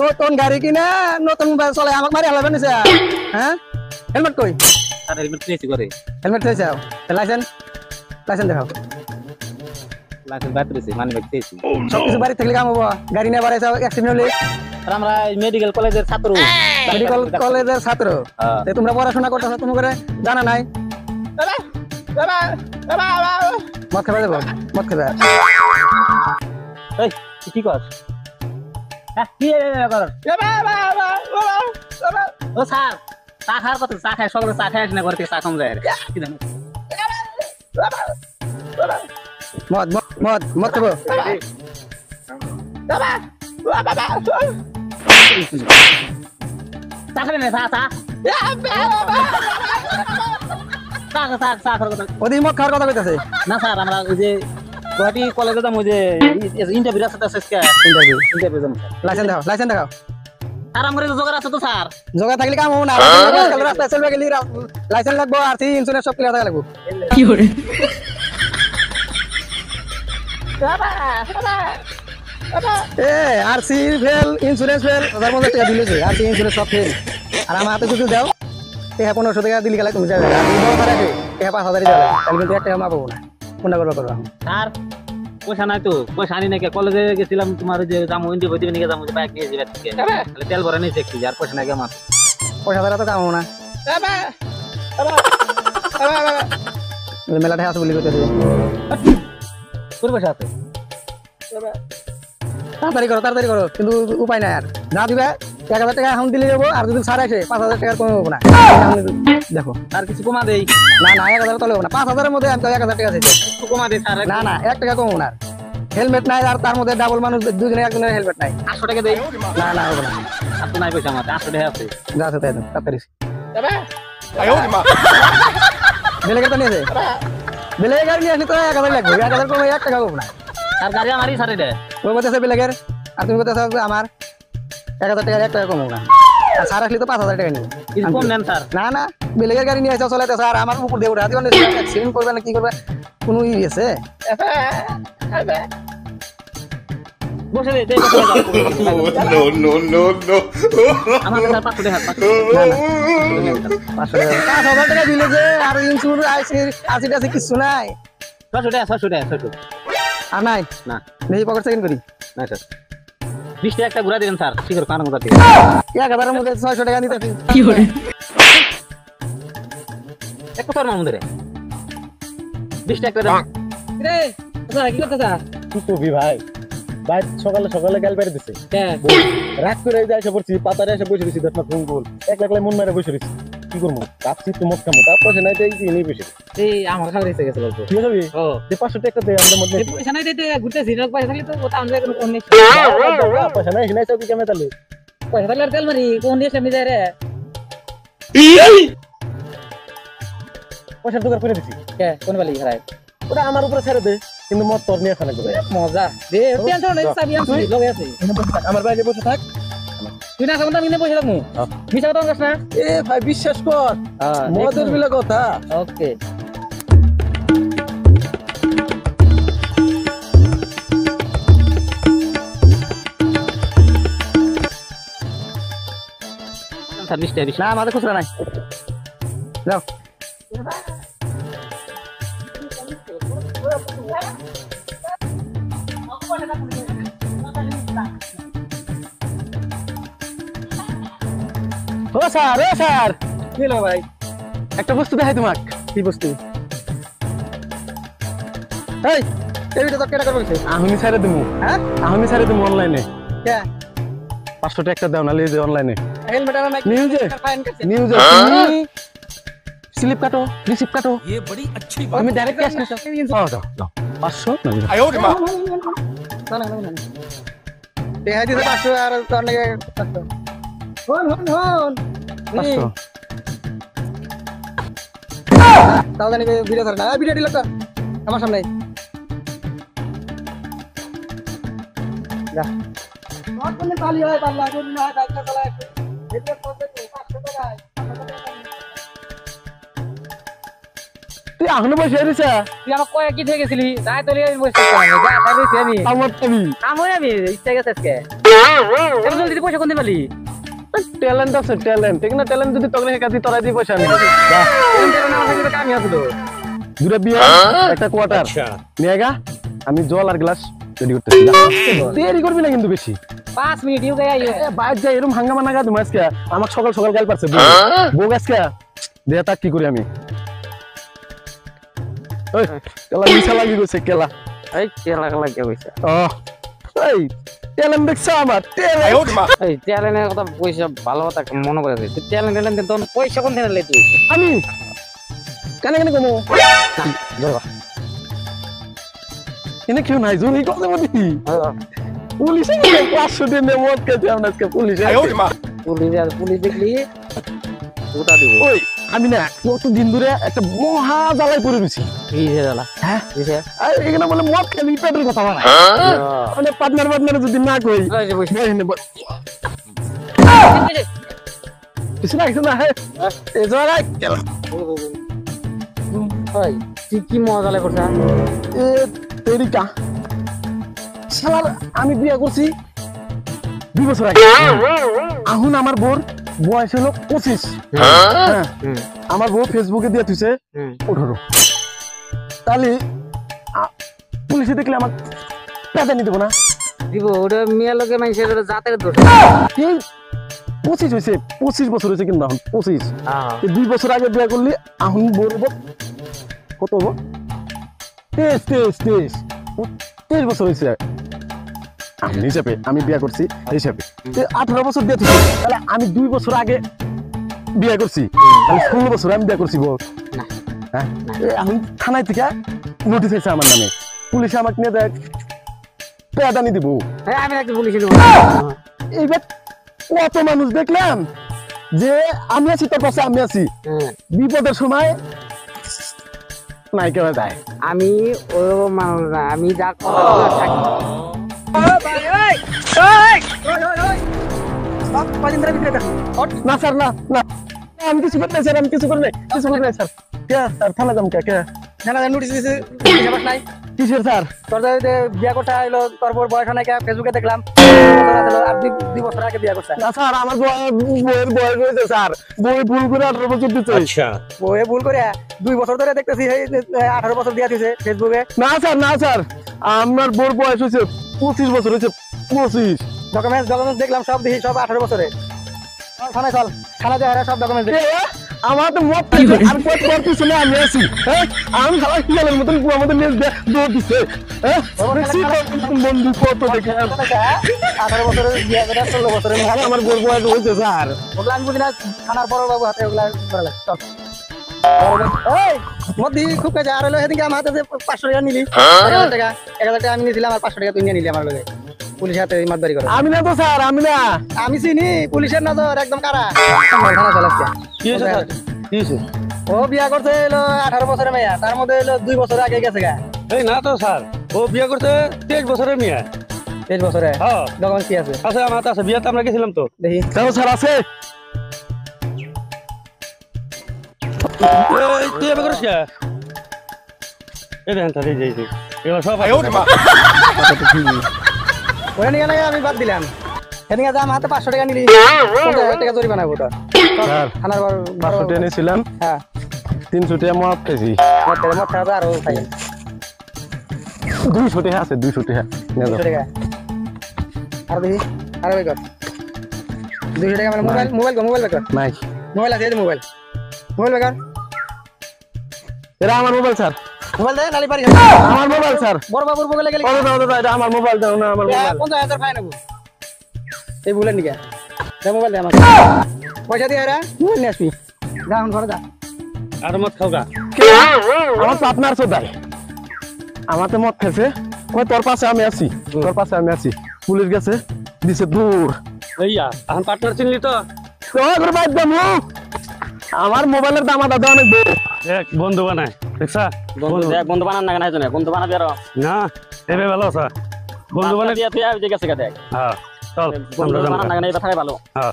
নতুন গাড়ি কিনে নতুন চলে আমাকে মারি হালাবেন নিছে হ্যাঁ হেলমেট কই আর হেলমেট নিয়েছি করে হেলমেট চাইছে লাইসেন্স লাইসেন্স দেখাও লাইসেন্স বাইরে দিয়েছি মানি ব্যাগ দিয়েছি সবকিছু বাড়ি থেকে কাম হবো গাড়ি নিয়ে বাড়াইছে অ্যাক্সিডেন্ট হলে আর আমরা মেডিকেল কলেজের ছাত্র মেডিকেল কলেজের ছাত্র তোমরা পড়াশোনা করতেছো তুমি করে জানা নাই মদ খাবে দেবো মদ খাবে কি কর কি কর ও স্যার চা খাওয়ার কথা চা খায় সকালে চা খায় না ঘর থেকে চা কম যায় মদ মদ মদ খাবো চা খাবে না চা চা ওদের মদ খাওয়ার কথা কইতাছে না স্যার আমরা ওই যে গুয়াহাটি কলেজে যাবো যে ইন্টারভিউ আছে ইন্টারভিউ যাবো লাইসেন্স দেখাও লাইসেন্স দেখাও আর আমার জোগাড় আছে তো স্যার জোগাড় থাকলে কাম হবো না রাস্তায় চলবে গেলে লাইসেন্স লাগবো আর ইন্স্যুরেন্স সব ক্লিয়ার থাকা লাগবো কি করে আরসি ফেল ইন্স্যুরেন্স ফেল 1000 টাকা দিলেছে আরসি ইন্স্যুরেন্স সব ফেল আর আমার হাতে কিছু দাও টাকা 1500 টাকা দিলে গেলে তুমি যাবে আর দুই বড় আছে টাকা 5000 যাবে তাহলে কিন্তু 1 টাকা মা পাবো না কোনটা করবো করবো স্যার পয়সা নাই তো পয়সা আনি নাকি কলেজে গেছিলাম তোমার যে যাবো ইন্ডিয়া ভর্তি নিয়ে যাবো বাইক নিয়ে যাবে থেকে তাহলে তেল ভরা নিয়েছে একটু আর পয়সা নাই আমার পয়সা দ্বারা তো কাম হবো না মেলা টাকা আছে বলি করতে তোর পয়সা আছে তাড়াতাড়ি করো কিন্তু উপায় নাই আর যা দিবে 1000 টাকা এখন দিলে যাবো আর যদি ছাড় আসে 5000 টাকার কমে হবো না দেখো আর কিছু কমা দেই না 1000 তলে হবো না 5000 এর মধ্যে আমি 1000 টাকা চাইছি কমা দেই স্যার না 1 টাকা কমবো না হেলমেট নাই আর তার মধ্যে ডাবল মানুষ দুজনে একজনের হেলমেট নাই 800 টাকা দেই না হবে না আর তো নাই পয়সা আমার 800 টাকা আছে যা আছে তাই তাড়াতাড়ি বেলেগের তো নিয়েছে বেলেগের গাড়ি নিয়ে আসলে তো 1000 লাগবে 1000 কমে 1 টাকা কমবো না আর গাড়ি আমারই স্যার এটা ওই বলতেছে বেলেগের আর তুমি বলতেছো আমার 1000 টাকা 1 টাকা কমবো না আর স্যার আসলে তো 5000 টাকা নিবে কিছু কম নেন স্যার না বেলেগের গাড়ি নিয়ে আসো চলাইতে স্যার আমার উপর দিয়ে উঠা দিবেন অ্যাক্সিডেন্ট করবে না কি করবে কোনো ই আছে বসে দে no আমার স্যার 500 টাকা 5000 টাকা দিলে যে আর ইন্স্যুরেন্স আছে কিছু নাই 600 টাকা আর নাই না নেই পকেট সেকেন্ড করি না স্যার 20 টাকা একটা ঘুরা দিবেন স্যার ঠিক আছে কারণ কথা 1000 এর মধ্যে 600 টাকা দিতে কি করে এক কথার মামুদের 20 টাকা দাও রে তোরা কি করতেছ কি করবি ভাই ভাই সকালে গাল বেড়ে দিছে রাত করে এসে পড়ছি পাতারে এসে বসে রয়েছি দেখনা ফোন গোল একলা মন মারে বসে রয়েছি কি করবো কাপছি তো মত কামো তার পয়সা নাই দেখছি নেই বসে এই আমার খাবার এসে গেছে বলতো ঠিক আছে ও যে 500 টাকা দে আমাদের মধ্যে পয়সা নাই দিতে ঘুরতে সিরিয়াল পয়সা থাকলে তো ওটা আমাদের কোনো কোন নেই পয়সা নাই হিনাই সব কেমনে তাহলে পয়সা থাকলে তেল মারি কোন দিয়ে সামনে যায় রে পয়সা জোগাড় করে দিছি কে কোন বালি হারায় ওটা আমার উপরে ছেড়ে দে কিন্তু মত তোর নিয়ে খানা করে মজা দে টেনশন নাই চাবি আমি লগে আছে আমার বাইরে বসে থাক তুই না কোনটা মিনে পয়সা রাখমু মিছা কথা বলছ না এ ভাই বিশ্বাস কর মদের বিলা কথা ওকে স্যার মিস্টার না আমাদের খুচরা নাই যাও ও স্যার কি হলো ভাই একটা বস্তু দেখাই তোমাক কি বস্তু এই এটা তো কেটে করবে আমি ছেড়ে দেবো হ্যাঁ আমি ছেড়ে দেবো অনলাইনে কে 500 টাকা দাও না লিয়ে অনলাইনে হেলমেট আর নাই নিউজে ফাইন করছে নিউজে স্লিপ কাটো রিসিপ্ট কাটো আমি ডাইরেক্ট ক্যাশ নিতে দাও 500 না দেখাই দিতে 500 আর তোর লাগে 500 হন 500 তাও জানি ভিডিও করে না ভিডিও ডিলিট কর আমার সামনে যা কত কোন তালি হয় পাল্লা কোন না বাইক চালায় এটা করতে 500 টাকা তুই এখনো বসে রয়েছে তুই আমাকে কয়ে কি থেকে গেছিলি তাই তো লিয়ে বসে যা তাই বসে আমি আমার তুমি আমি ইচ্ছা গেছে আজকে এত জলদি পয়সা কোন দিন পালি ট্যালেন্ট আছে ট্যালেন্ট ঠিক না ট্যালেন্ট যদি তোকে কাছে তোরা দিয়ে পয়সা আনবি কামি আসলো দুটা বিয়ে একটা কোয়ার্টার নিয়ে গা আমি জল আর গ্লাস রেডি করতেছি দেরি করবি না কিন্তু বেশি 5 মিনিট ইউ গায় বাইরে যাই এরকম হাঙ্গামা নাগা তুমি আজকে আমার সকাল সকাল গাল পারছে বউ আজকে দেয়া তাক কি করি আমি ওই কেলা মিছা লাগি গেছে কেলা এই কেলা কেলা কে কইছে এই ট্যালেন্ট দেখছ আমার এই ট্যালেন্টের কথা পয়সা ভালো কথা মনে করে তুই ট্যালেন্ট তো পয়সা কোন থেকে লে তুই আমি কেন কেন কমো এনে কেউ নাই জোর এই কথা বলি পুলিশে 500 দিনে মত খেতে আমরা আজকে পুলিশে পুলিশ দেখলি ওটা দিব ওই আমি না কত দিন ধরে একটা মহা জ্বালায় পড়ে রয়েছি কি জ্বালা হ্যাঁ কিসে আর এখানে বলে মদ খেলি পেটের কথা বলা মানে পার্টনার যদি না কই কিছু না কিছু না হ্যাঁ এই জায়গায় ভাই তুই কি মজা লাগে করছা এ তেরিকা শালার আমি বিয়ে করছি 2 বছর আগে এখন আমার বোর বয়স হলো 25 হ্যাঁ আমার বউ ফেসবুকে দিয়ে তুইছে 18 তাহলে পুলিশে দেখলে আমার পেদানি দেবো না দিব ওটা মেয়ে লোকে মানুষের জাতের দোষ এই 25 হয়েছে 25 বছর হয়েছে কিন্তু এখন 25 2 বছর আগে বিয়ে করলি এখন বলবো কত হবো 23 বছর হয়েছে আমি হিসাবে আমি বিয়ে করছি হিসাবে 18 বছর দিয়ে তুই তাহলে আমি 2 বছর আগে বিয়ে করছি তাহলে 16 বছর আমি বিয়ে করছি বল হ্যাঁ এখন থানায় থেকে নোটিশ হয়েছে আমার নামে পুলিশে আমাকে নিয়ে দেখ পেদানি দিব আমি একটা পুলিশে এইবার কত মানুষ দেখলাম যে আমি আছি তোর পাশে আমি আছি বিপদের সময় নাই কেউ যায় আমি ওরকম মানুষ না আমি যা থাকি না স্যার না না আমি কিছু করি নাই স্যার আমি কিছু করি নাই স্যার কে স্যার থানা যাম কে নোটিশ দিছে নাই কিসের স্যার তোর যে বিয়া করতে আইলো তোর বড় বয়স নাই ফেসবুকে দেখলাম আর 2 বছর আগে বিয়া করছে না স্যার আমার বউয়ের বয়স হয়েছে স্যার বই ভুল করে 18 বছর দিচ্ছে আচ্ছা বউয়ে ভুল করে 2 বছর ধরে দেখতেছি 18 বছর দিয়া দিছে ফেসবুকে না স্যার আমার বউর বয়স হয়েছে 25 বছর হয়েছে 25 ডকুমেন্টস দেখলাম সব দেখি সব 18 বছরে থানায় চল থানা যায় সব ডকুমেন্টস দেখি আমার তো মত আর পথ করতে শুনে আমি আছি হ্যাঁ আমি খালা খেলার মতন আমাদের নিয়ে দৌড় দিচ্ছে হ্যাঁ বন্ধু কত দেখে 18 বছরে বিয়া করে 16 বছরে আমার বউর বয়স হয়েছে স্যার ওগুলা আমি বুঝি না থানার বড় বাবু হাতে ওগুলা করে লাগে চল এই মদি খুব কাজে আর হলো এদিকে আমার হাতে 500 টাকা নিলি 1000 টাকা আমি নিয়েছিলাম আর 500 টাকা তুই নিয়ে নিলি আমার লগে পুলিশ হাতে মাতবাড়ি করে আমি না তো স্যার আমি না আমি চিনি পুলিশের নজর একদম কারা থানা চালাচ্ছে কি হয়েছে ও বিয়া করছে হলো 18 বছরের মেয়া তার মধ্যে হলো 2 বছর আগে গেছে গা এই না তো স্যার ও বিয়ে করতে 23 বছরের মেয়ে 23 বছরে হ্যাঁ ডকুমেন্ট কি আছে আছে আমার আছে বিয়েতে আমরা গেছিলাম তো দেখি তাও স্যার আছে এই তুই এবার করিস কে এই দেখেন তাহলে এই যে এবার সব ওরে নিয়ে না আমি বাদ দিলাম সেদিকে যা আমার হাতে 500 টাকা নিলি 50,000 টাকা জরিমানা হবো তোর স্যার থানার 500 টাকা নিয়েছিলাম হ্যাঁ 300 টাকা মাপ পেয়েছি মত খাওয়া আর খাই 200 টাকা আছে 200 টাকা 200 টাকা আর দেখি আর বের কর 200 টাকা মানে মোবাইল বের কর নাই মোবাইল আছে এই মোবাইল বের কর এটা আমার মোবাইল স্যার মোবাইল দে নালি পারি আমার মোবাইল স্যার বড় বাবুর বগলে গেলে দাও এটা আমার মোবাইল দাও না আমার মোবাইল 50,000 ফাইন নেবো এই ভুলেন নিকে দে মোবাইল দে আমার পয়সা দিয়ে এরা মোবাইল নিয়ে আসবি যা এখন ঘরে যা আর মত খাওগা আমার পার্টনার সোদাই আমাতে মত খেছে কই তোর পাশে আমি আছি পুলিশ গেছে দিছে দূর এইয়া এখন পার্টনার চিনলি তো তোর বাইক দামু আমার মোবাইলের দাম দাদা অনেক এক বন্ধু বানায় দেখছা বন্ধু বানান না নাই বন্ধু বানাবি আর না এবে ভালো আছে বন্ধু বানায় দিয়া তুই আই গেছে গা দেখ হ্যাঁ চল বন্ধু বানান না নাই কথা ভালো হ্যাঁ